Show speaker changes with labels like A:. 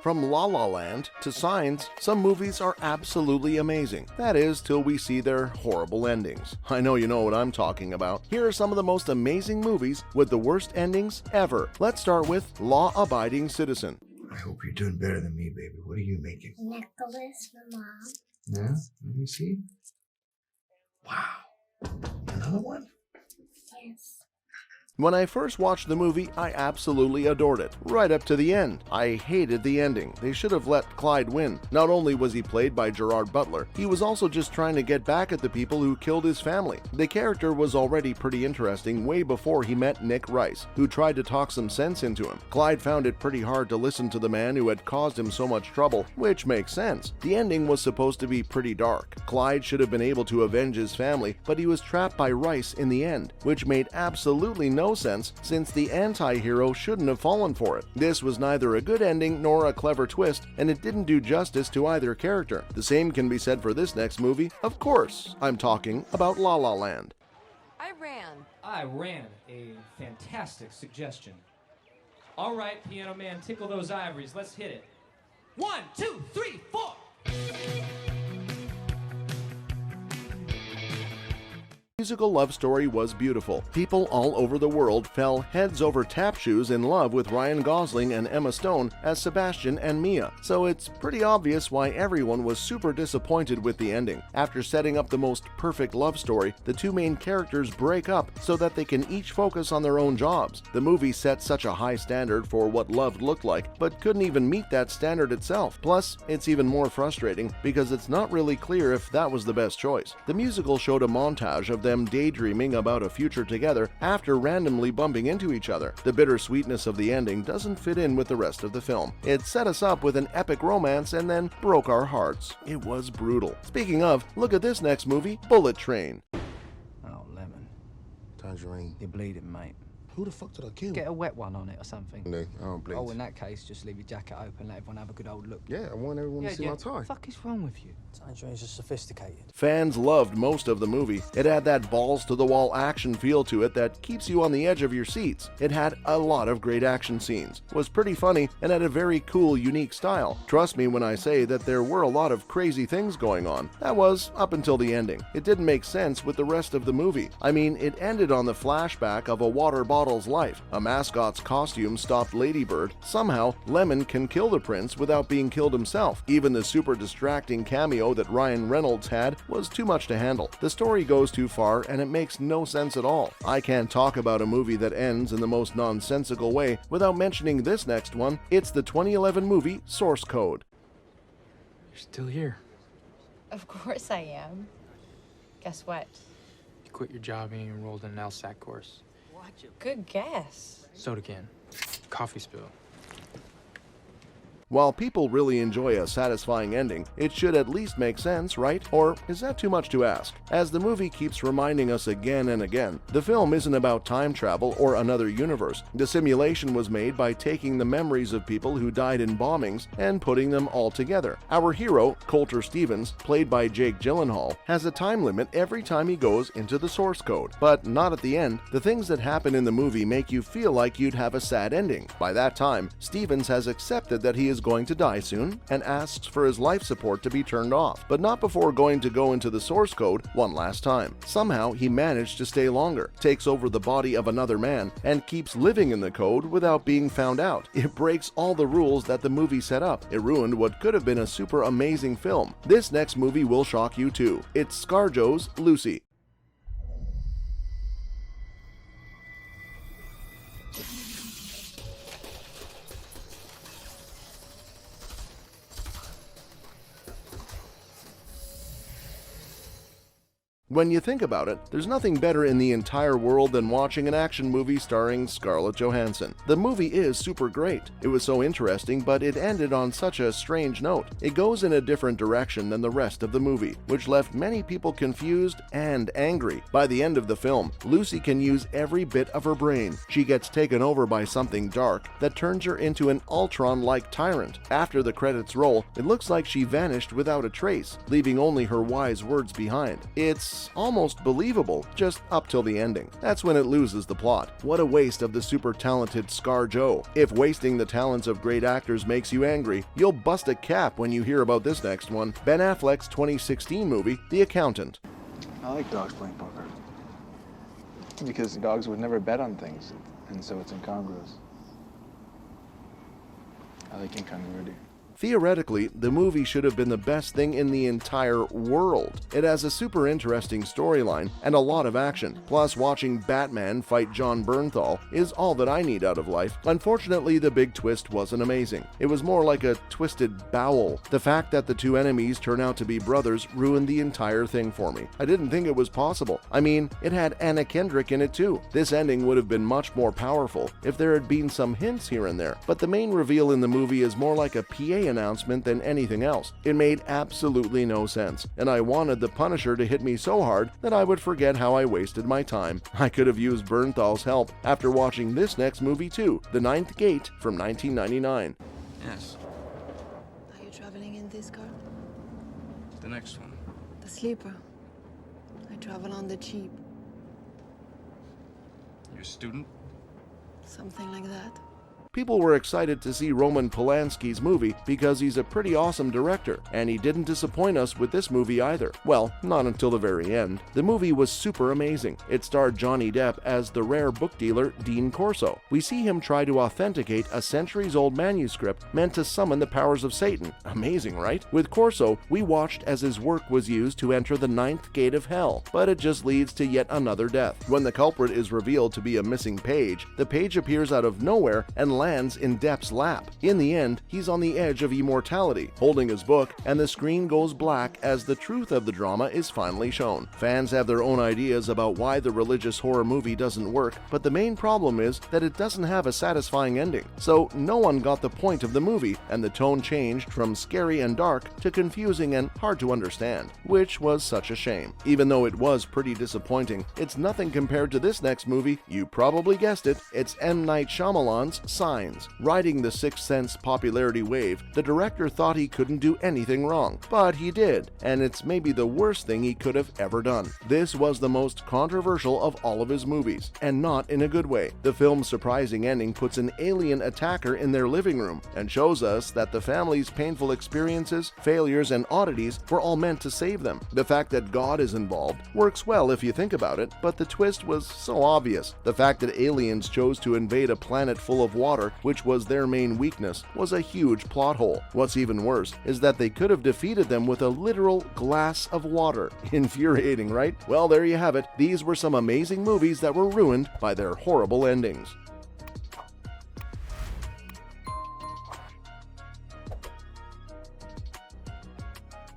A: From La La Land to Signs, some movies are absolutely amazing. That is, till we see their horrible endings. I know you know what I'm talking about. Here are some of the most amazing movies with the worst endings ever. Let's start with Law Abiding Citizen.
B: I hope you're doing better than me, baby. What are you making?
C: Necklace for Mom.
B: Yeah? Let me see. Wow. Another one?
C: Yes.
A: When I first watched the movie, I absolutely adored it, right up to the end. I hated the ending. They should have let Clyde win. Not only was he played by Gerard Butler, he was also just trying to get back at the people who killed his family. The character was already pretty interesting way before he met Nick Rice, who tried to talk some sense into him. Clyde found it pretty hard to listen to the man who had caused him so much trouble, which makes sense. The ending was supposed to be pretty dark. Clyde should have been able to avenge his family, but he was trapped by Rice in the end, which made absolutely no sense since the anti-hero shouldn't have fallen for it. This was neither a good ending nor a clever twist, and it didn't do justice to either character. The same can be said for this next movie. Of course, I'm talking about La La Land.
D: I ran. A fantastic suggestion. All right, piano man, tickle those ivories. Let's hit it. 1, 2, 3, 4.
A: Musical love story was beautiful. People all over the world fell heads over tap shoes in love with Ryan Gosling and Emma Stone as Sebastian and Mia, so it's pretty obvious why everyone was super disappointed with the ending. After setting up the most perfect love story, the two main characters break up so that they can each focus on their own jobs. The movie set such a high standard for what love looked like, but couldn't even meet that standard itself. Plus, it's even more frustrating because it's not really clear if that was the best choice. The musical showed a montage of them daydreaming about a future together after randomly bumping into each other. The bittersweetness of the ending doesn't fit in with the rest of the film. It set us up with an epic romance and then broke our hearts. It was brutal. Speaking of, look at this next movie, Bullet Train.
E: Oh, lemon.
F: Tangerine.
E: You're bleeding, mate.
F: Who the fuck did I kill?
E: Get a wet one on it or something.
F: No, I don't bleed.
E: Oh, in that case, just leave your jacket open, let everyone have a good old look.
F: Yeah, I want everyone to see my toy.
E: What the fuck is wrong with you? Tangerine's are sophisticated.
A: Fans loved most of the movie. It had that balls-to-the-wall action feel to it that keeps you on the edge of your seats. It had a lot of great action scenes, was pretty funny, and had a very cool, unique style. Trust me when I say that there were a lot of crazy things going on. That was up until the ending. It didn't make sense with the rest of the movie. I mean, it ended on the flashback of a water bottle's life. A mascot's costume stopped Lady Bird. Somehow, Lemon can kill the prince without being killed himself. Even the super distracting cameo that Ryan Reynolds had was too much to handle. The story goes too far and it makes no sense at all. I can't talk about a movie that ends in the most nonsensical way without mentioning this next one. It's the 2011 movie Source Code.
G: You're still here.
H: Of course I am. Guess what?
G: You quit your job and you enrolled in an LSAT course.
H: Good guess.
G: Soda can. Coffee spill.
A: While people really enjoy a satisfying ending, it should at least make sense, right? Or is that too much to ask? As the movie keeps reminding us again and again, the film isn't about time travel or another universe. The simulation was made by taking the memories of people who died in bombings and putting them all together. Our hero, Coulter Stevens, played by Jake Gyllenhaal, has a time limit every time he goes into the source code, but not at the end. The things that happen in the movie make you feel like you'd have a sad ending. By that time, Stevens has accepted that he is going to die soon and asks for his life support to be turned off, but not before going to go into the source code one last time. Somehow he managed to stay longer, takes over the body of another man, and keeps living in the code without being found out. It breaks all the rules that the movie set up. It ruined what could have been a super amazing film. This next movie will shock you too. It's ScarJo's Lucy. When you think about it, there's nothing better in the entire world than watching an action movie starring Scarlett Johansson. The movie is super great. It was so interesting, but it ended on such a strange note. It goes in a different direction than the rest of the movie, which left many people confused and angry. By the end of the film, Lucy can use every bit of her brain. She gets taken over by something dark that turns her into an Ultron-like tyrant. After the credits roll, it looks like she vanished without a trace, leaving only her wise words behind. It's It's almost believable, just up till the ending. That's when it loses the plot. What a waste of the super talented ScarJo. If wasting the talents of great actors makes you angry, you'll bust a cap when you hear about this next one. Ben Affleck's 2016 movie, The Accountant.
I: I like dogs playing poker. Because dogs would never bet on things, and so it's incongruous. I like incongruity.
A: Theoretically, the movie should have been the best thing in the entire world. It has a super interesting storyline and a lot of action. Plus, watching Batman fight Jon Bernthal is all that I need out of life. Unfortunately, the big twist wasn't amazing. It was more like a twisted bowel. The fact that the two enemies turn out to be brothers ruined the entire thing for me. I didn't think it was possible. I mean, it had Anna Kendrick in it too. This ending would have been much more powerful if there had been some hints here and there. But the main reveal in the movie is more like a PA announcement than anything else. It made absolutely no sense, and I wanted the Punisher to hit me so hard that I would forget how I wasted my time. I could have used Bernthal's help after watching this next movie too, The Ninth Gate from 1999.
J: Yes,
K: Are you traveling in this car?
J: the next one.
K: The sleeper. I travel on the cheap.
J: You're a student?
K: Something like that.
A: People were excited to see Roman Polanski's movie because he's a pretty awesome director, and he didn't disappoint us with this movie either. Well, not until the very end. The movie was super amazing. It starred Johnny Depp as the rare book dealer Dean Corso. We see him try to authenticate a centuries-old manuscript meant to summon the powers of Satan. Amazing, right? With Corso, we watched as his work was used to enter the ninth gate of hell, but it just leads to yet another death. When the culprit is revealed to be a missing page, the page appears out of nowhere and lands in Depp's lap. In the end, he's on the edge of immortality, holding his book, and the screen goes black as the truth of the drama is finally shown. Fans have their own ideas about why the religious horror movie doesn't work, but the main problem is that it doesn't have a satisfying ending. So no one got the point of the movie, and the tone changed from scary and dark to confusing and hard to understand, which was such a shame. Even though it was pretty disappointing, it's nothing compared to this next movie. You probably guessed it, it's M. Night Shyamalan's Signs. Riding the Sixth Sense popularity wave, the director thought he couldn't do anything wrong, but he did, and it's maybe the worst thing he could have ever done. This was the most controversial of all of his movies, and not in a good way. The film's surprising ending puts an alien attacker in their living room and shows us that the family's painful experiences, failures, and oddities were all meant to save them. The fact that God is involved works well if you think about it, but the twist was so obvious. The fact that aliens chose to invade a planet full of water, which was their main weakness, was a huge plot hole. What's even worse is that they could have defeated them with a literal glass of water. Infuriating, right? Well, there you have it. These were some amazing movies that were ruined by their horrible endings.